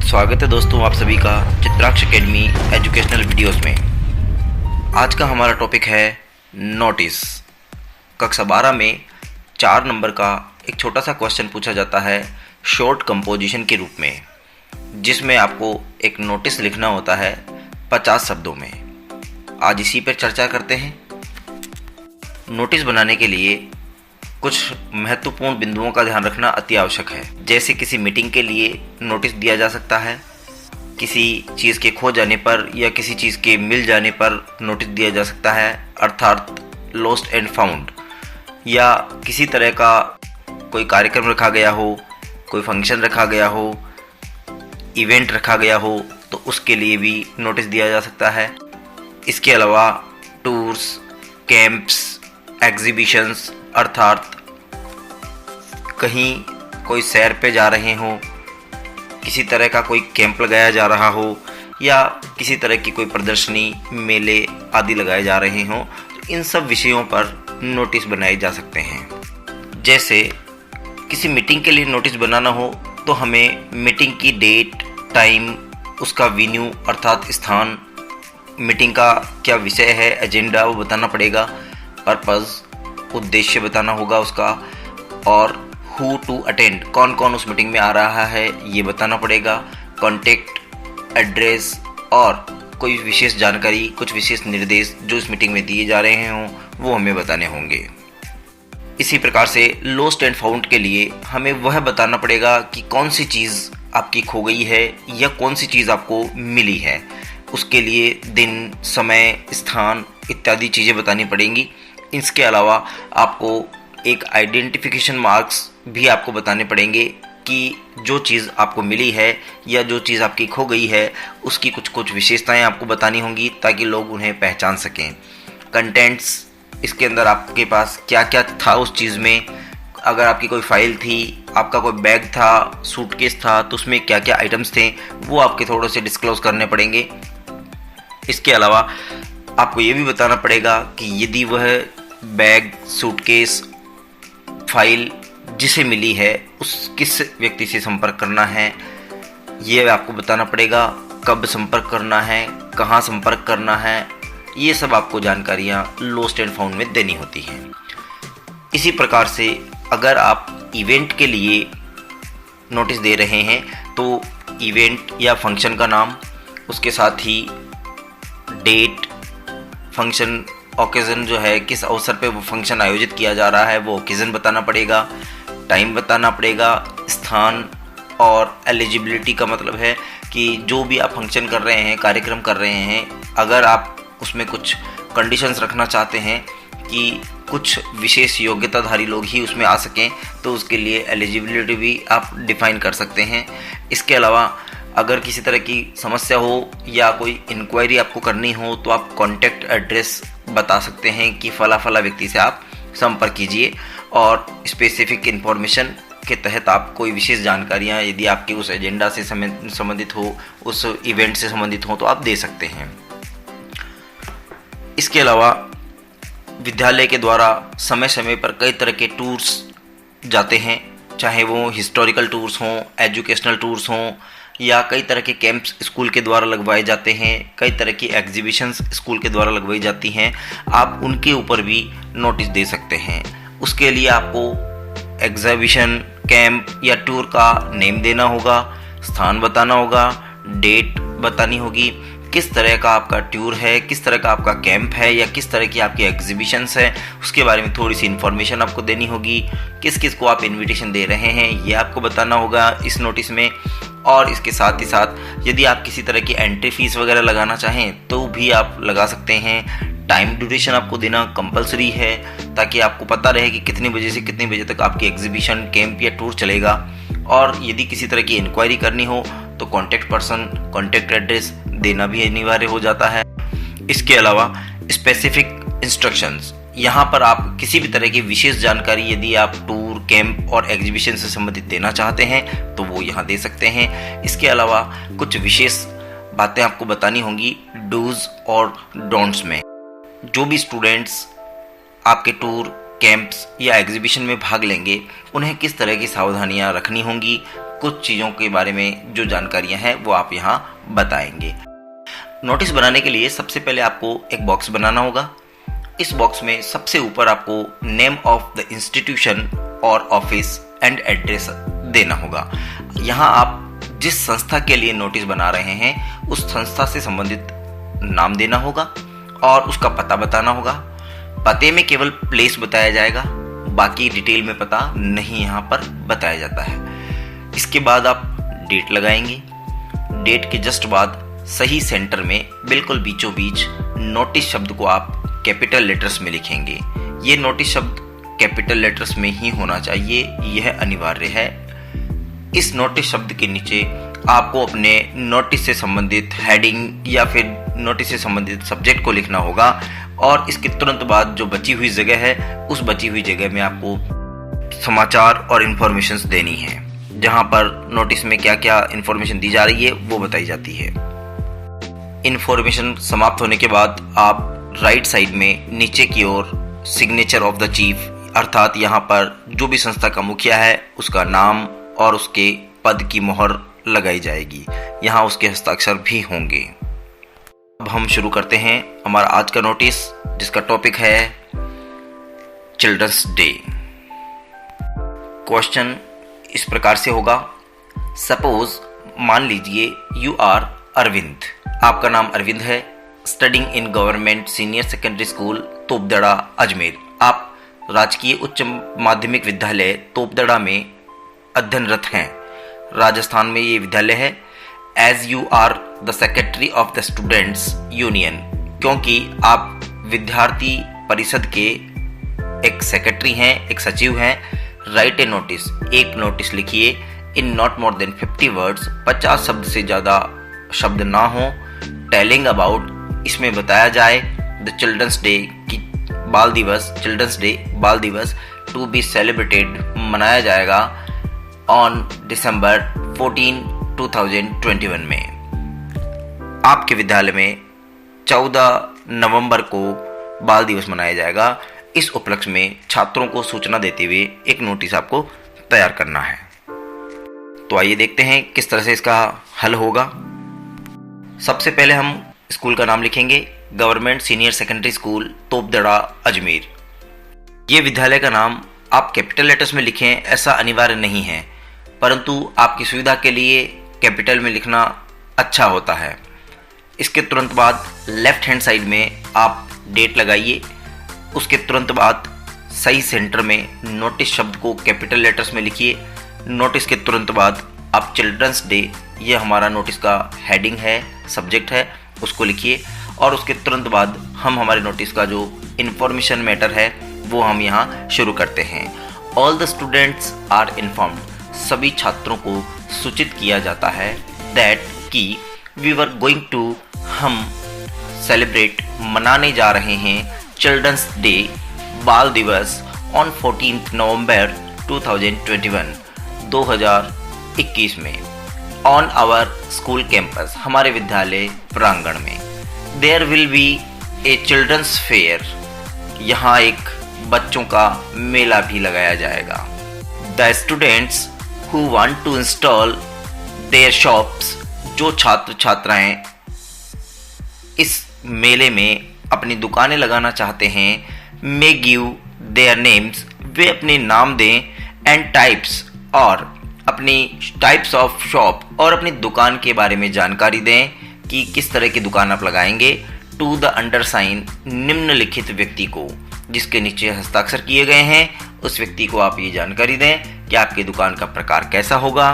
स्वागत है दोस्तों आप सभी का चित्राक्ष एकेडमी एजुकेशनल वीडियोस में। आज का हमारा टॉपिक है नोटिस। कक्षा 12 में 4 नंबर का एक छोटा सा क्वेश्चन पूछा जाता है शॉर्ट कंपोजिशन के रूप में, जिसमें आपको एक नोटिस लिखना होता है 50 शब्दों में। आज इसी पर चर्चा करते हैं। नोटिस बनाने के लिए कुछ महत्वपूर्ण बिंदुओं का ध्यान रखना अति आवश्यक है। जैसे किसी मीटिंग के लिए नोटिस दिया जा सकता है, किसी चीज़ के खो जाने पर या किसी चीज़ के मिल जाने पर नोटिस दिया जा सकता है, अर्थात लॉस्ट एंड फाउंड। या किसी तरह का कोई कार्यक्रम रखा गया हो, कोई फंक्शन रखा गया हो, इवेंट रखा गया हो, तो उसके लिए भी नोटिस दिया जा सकता है। इसके अलावा टूर्स, कैंप्स, एग्जीबिशंस, अर्थात कहीं कोई सैर पे जा रहे हों, किसी तरह का कोई कैंप लगाया जा रहा हो या किसी तरह की कोई प्रदर्शनी, मेले आदि लगाए जा रहे हों, तो इन सब विषयों पर नोटिस बनाए जा सकते हैं। जैसे किसी मीटिंग के लिए नोटिस बनाना हो तो हमें मीटिंग की डेट, टाइम, उसका वेन्यू अर्थात स्थान, मीटिंग का क्या विषय है, एजेंडा वो बताना पड़ेगा, पर्पज़, उद्देश्य बताना होगा उसका, और हु टू अटेंड, कौन कौन उस मीटिंग में आ रहा है ये बताना पड़ेगा, कॉन्टेक्ट, एड्रेस और कोई विशेष जानकारी, कुछ विशेष निर्देश जो इस मीटिंग में दिए जा रहे हों वो हमें बताने होंगे। इसी प्रकार से लॉस्ट एंड फाउंड के लिए हमें वह बताना पड़ेगा कि कौन सी चीज़ आपकी खो गई है या कौन सी चीज़ आपको मिली है। उसके लिए दिन, समय, स्थान इत्यादि चीज़ें बतानी पड़ेंगी। इसके अलावा आपको एक आइडेंटिफिकेशन मार्क्स भी आपको बताने पड़ेंगे कि जो चीज़ आपको मिली है या जो चीज़ आपकी खो गई है उसकी कुछ कुछ विशेषताएं आपको बतानी होंगी ताकि लोग उन्हें पहचान सकें। कंटेंट्स, इसके अंदर आपके पास क्या क्या था उस चीज़ में। अगर आपकी कोई फाइल थी, आपका कोई बैग था, सूटकेस था, तो उसमें क्या क्या आइटम्स थे वो आपके थोड़े से डिस्क्लोज करने पड़ेंगे। इसके अलावा आपको ये भी बताना पड़ेगा कि यदि वह बैग, सूटकेस, फाइल जिसे मिली है उस किस व्यक्ति से संपर्क करना है ये आपको बताना पड़ेगा, कब संपर्क करना है, कहाँ संपर्क करना है, ये सब आपको जानकारियाँ लॉस्ट एंड फाउंड में देनी होती हैं। इसी प्रकार से अगर आप इवेंट के लिए नोटिस दे रहे हैं तो इवेंट या फंक्शन का नाम, उसके साथ ही डेट, फंक्शन ओकेज़न जो है, किस अवसर पे वो फंक्शन आयोजित किया जा रहा है वो ओकेज़न बताना पड़ेगा, टाइम बताना पड़ेगा, स्थान, और एलिजिबिलिटी का मतलब है कि जो भी आप फंक्शन कर रहे हैं, कार्यक्रम कर रहे हैं, अगर आप उसमें कुछ कंडीशंस रखना चाहते हैं कि कुछ विशेष योग्यताधारी लोग ही उसमें आ सकें तो उसके लिए एलिजिबिलिटी भी आप डिफ़ाइन कर सकते हैं। इसके अलावा अगर किसी तरह की समस्या हो या कोई इंक्वायरी आपको करनी हो तो आप कॉन्टैक्ट एड्रेस बता सकते हैं कि फला फला व्यक्ति से आप संपर्क कीजिए, और स्पेसिफिक इन्फॉर्मेशन के तहत आप कोई विशेष जानकारियाँ यदि आपके उस एजेंडा से संबंधित हो, उस इवेंट से संबंधित हो तो आप दे सकते हैं। इसके अलावा विद्यालय के द्वारा समय समय पर कई तरह के टूर्स जाते हैं, चाहे वो हिस्टोरिकल टूर्स हों, एजुकेशनल टूर्स हों, या कई तरह के कैंप्स स्कूल के द्वारा लगवाए जाते हैं, कई तरह की एग्जीबिशंस स्कूल के द्वारा लगवाई जाती हैं। आप उनके ऊपर भी नोटिस दे सकते हैं। उसके लिए आपको एग्जीबिशन, कैंप या टूर का नेम देना होगा, स्थान बताना होगा, डेट बतानी होगी, किस तरह का आपका टूर है, किस तरह का आपका कैंप है या किस तरह की आपकी एग्जीबिशंस है, उसके बारे में थोड़ी सी इन्फॉर्मेशन आपको देनी होगी। किस किस को आप इनविटेशन दे रहे हैं ये आपको बताना होगा इस नोटिस में। और इसके साथ ही साथ यदि आप किसी तरह की एंट्री फीस वगैरह लगाना चाहें तो भी आप लगा सकते हैं। टाइम ड्यूरेशन आपको देना कंपलसरी है ताकि आपको पता रहे कि कितने बजे से कितने बजे तक आपकी एग्जीबिशन, कैंप या टूर चलेगा। और यदि किसी तरह की इंक्वायरी करनी हो तो कॉन्टैक्ट पर्सन, कॉन्टैक्ट एड्रेस देना भी अनिवार्य हो जाता है। इसके अलावा स्पेसिफिक इंस्ट्रक्शंस, यहाँ पर आप किसी भी तरह की विशेष जानकारी यदि आप टूर, कैंप और एग्जीबिशन से संबंधित देना चाहते हैं तो वो यहाँ दे सकते हैं। इसके अलावा कुछ विशेष बातें आपको बतानी होंगी डूज और डोंट्स में। जो भी स्टूडेंट्स आपके टूर, कैंप्स या एग्जीबिशन में भाग लेंगे उन्हें किस तरह की सावधानियां रखनी होंगी, कुछ चीज़ों के बारे में जो जानकारियां हैं वो आप यहाँ बताएंगे। नोटिस बनाने के लिए सबसे पहले आपको एक बॉक्स बनाना होगा। इस बॉक्स में सबसे ऊपर आपको नेम ऑफ द इंस्टीट्यूशन और ऑफिस एंड एड्रेस देना होगा। यहाँ आप जिस संस्था के लिए नोटिस बना रहे हैं उस संस्था से संबंधित नाम देना होगा और उसका पता बताना होगा। पते में केवल प्लेस बताया जाएगा, बाकी डिटेल में पता नहीं यहाँ पर बताया जाता है। इसके बाद आप डेट लगाएंगे। डेट के जस्ट बाद सही सेंटर में बिल्कुल बीचों बीच नोटिस शब्द को आप कैपिटल लेटर्स में लिखेंगे। ये नोटिस शब्द कैपिटल लेटर्स में ही होना चाहिए, यह अनिवार्य है। इस नोटिस शब्द के नीचे आपको अपने नोटिस से संबंधित हेडिंग या फिर नोटिस से संबंधित सब्जेक्ट को लिखना होगा और इसके तुरंत बाद जो बची हुई जगह है उस बची हुई जगह में आपको समाचार और इन्फॉर्मेशंस देनी है। जहां पर नोटिस में क्या क्या इन्फॉर्मेशन दी जा रही है वो बताई जाती है। इन्फॉर्मेशन समाप्त होने के बाद आप राइट साइड में नीचे की ओर सिग्नेचर ऑफ द चीफ अर्थात यहाँ पर जो भी संस्था का मुखिया है उसका नाम और उसके पद की मोहर लगाई जाएगी। यहाँ उसके हस्ताक्षर भी होंगे। अब हम शुरू करते हैं हमारा आज का नोटिस, जिसका टॉपिक है चिल्ड्रंस डे। क्वेश्चन इस प्रकार से होगा, सपोज मान लीजिए यू आर अरविंद, आपका नाम अरविंद है, studying in government senior secondary school Topdara Ajmer. आप राजकीय उच्च माध्यमिक विद्यालय तोपदड़ा में अध्ययनरत हैं। राजस्थान में ये विद्यालय है। As you are the secretary of the students union, क्योंकि आप विद्यार्थी परिषद के एक सेक्रेटरी हैं, एक सचिव हैं। राइट ए नोटिस, एक नोटिस लिखिए in not more than 50 words, 50 शब्द से ज़्यादा शब्द ना हो। टेलिंग अबाउट, इसमें बताया जाए द चिल्ड्रंस डे की बाल दिवस, चिल्ड्रंस डे बाल दिवस टू बी सेलिब्रेटेड, मनाया जाएगा ऑन दिसंबर 14, 2021 में। आपके विद्यालय में 14 नवंबर को बाल दिवस मनाया जाएगा। इस उपलक्ष्य में छात्रों को सूचना देते हुए एक नोटिस आपको तैयार करना है। तो आइए देखते हैं किस तरह से इसका हल होगा। सबसे पहले हम स्कूल का नाम लिखेंगे, government senior secondary school Topdara Ajmer. ये विद्यालय का नाम आप कैपिटल लेटर्स में लिखें ऐसा अनिवार्य नहीं है, परंतु आपकी सुविधा के लिए कैपिटल में लिखना अच्छा होता है। इसके तुरंत बाद लेफ्ट हैंड साइड में आप डेट लगाइए। उसके तुरंत बाद सही सेंटर में नोटिस शब्द को कैपिटल लेटर्स में लिखिए। नोटिस के तुरंत बाद आप चिल्ड्रंस डे, ये हमारा नोटिस का हेडिंग है, सब्जेक्ट है, उसको लिखिए और उसके तुरंत बाद हम हमारे नोटिस का जो इन्फॉर्मेशन मैटर है वो हम यहाँ शुरू करते हैं। All the students are informed, सभी छात्रों को सूचित किया जाता है दैट कि वी वर गोइंग टू, हम सेलिब्रेट, मनाने जा रहे हैं चिल्ड्रंस डे, बाल दिवस ऑन 14 नवंबर 2021 में ऑन आवर स्कूल कैंपस, हमारे विद्यालय प्रांगण में। There will be a children's fair, यहाँ एक बच्चों का मेला भी लगाया जाएगा। The students who want to install their shops, जो छात्र छात्राएं इस मेले में अपनी दुकानें लगाना चाहते हैं, मे गिव देयर नेम्स, वे अपने नाम दें, एंड टाइप्स, और अपनी टाइप्स ऑफ शॉप, और अपनी दुकान के बारे में जानकारी दें कि किस तरह की दुकान आप लगाएंगे। टू द अंडरसाइन, निम्नलिखित व्यक्ति को, जिसके नीचे हस्ताक्षर किए गए हैं, उस व्यक्ति को आप ये जानकारी दें कि आपकी दुकान का प्रकार कैसा होगा।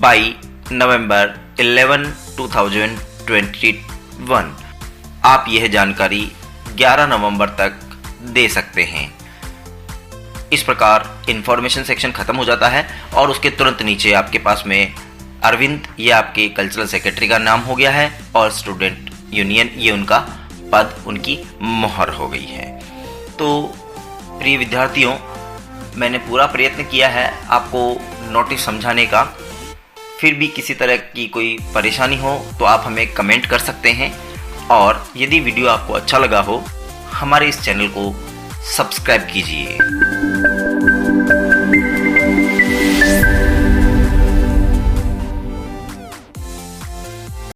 बाई नवंबर 11, 2021, आप यह जानकारी 11 नवंबर तक दे सकते हैं। इस प्रकार इंफॉर्मेशन सेक्शन खत्म हो जाता है और उसके तुरंत नीचे आपके पास में अरविंद, ये आपके कल्चरल सेक्रेटरी का नाम हो गया है, और स्टूडेंट यूनियन, ये उनका पद, उनकी मोहर हो गई है। तो प्रिय विद्यार्थियों, मैंने पूरा प्रयत्न किया है आपको नोटिस समझाने का। फिर भी किसी तरह की कोई परेशानी हो तो आप हमें कमेंट कर सकते हैं, और यदि वीडियो आपको अच्छा लगा हो, हमारे इस चैनल को सब्सक्राइब कीजिए।